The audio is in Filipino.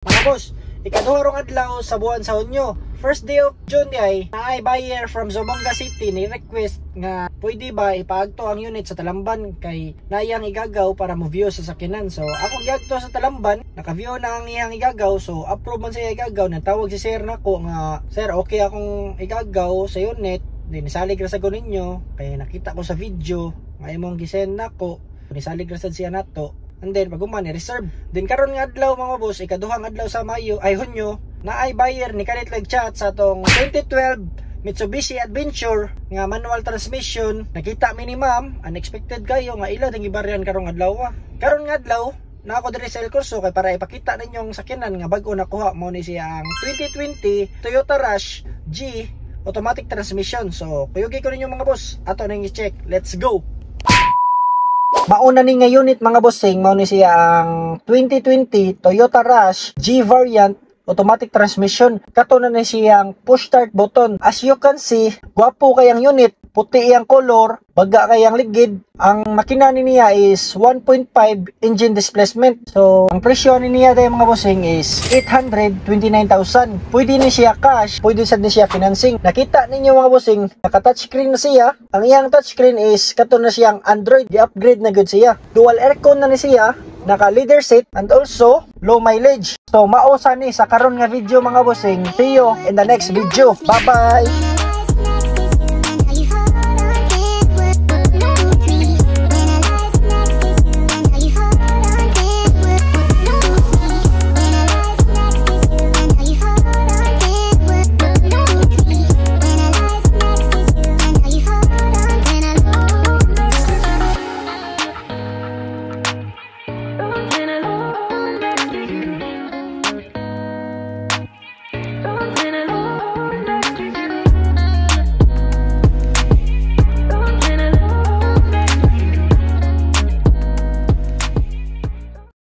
Mga boss, ikaduha rong adlaw sa buwan sa Hunyo. First day of June ay naay buyer from Zamboanga City ni request nga pwede ba ipaagto ang unit sa Talamban kay nayang igagaw para mo view sa sakinan. So ako giagto sa Talamban, naka-view na ang iyang igagaw, so approve man siya igagaw. Natawag si sir nako nga, sir okay akong igagaw sa unit. Then nisalig ra sa ninyo kay nakita ko sa video nga imong gisend nako. Nisalig ra sad siya nato. And then paguman ni reserve. Then karon nga adlaw mga boss, ikaduhang adlaw sa Hunyo, naay buyer ni kanit lag chat sa atong 2012 Mitsubishi Adventure nga manual transmission. Nakita mi ni ma'am, unexpected kayo nga ila dang ibaryan karong adlaw. Karon nga adlaw na ako diri sa El Corso kay para ipakita ninyong sakyanan nga bag-o nakuha mo ni siya ang 2020 Toyota Rush G automatic transmission. So kuyugi ko ninyo mga boss, ato nang i-check. Let's go. Mauna ni nga unit mga bossing, mao ni siya ang 2020 Toyota Rush G variant automatic transmission. Kato na siyang push start button. As you can see, gwapo kayang unit, puti ang color, baga kayang ligid. Ang makina niya is 1.5 engine displacement. So ang presyo niya tayo mga bossing is 829,000. Pwede ni siya cash, pwede sad ni siya financing. Nakita ninyo mga bossing, naka touchscreen na siya. Ang iyang touchscreen is kato na siyang Android, di-upgrade na gud siya. Dual aircon na ni siya, naka leather seat, and also low mileage. So mausa ni sa karon nga video mga bossing. See you in the next video. Bye bye.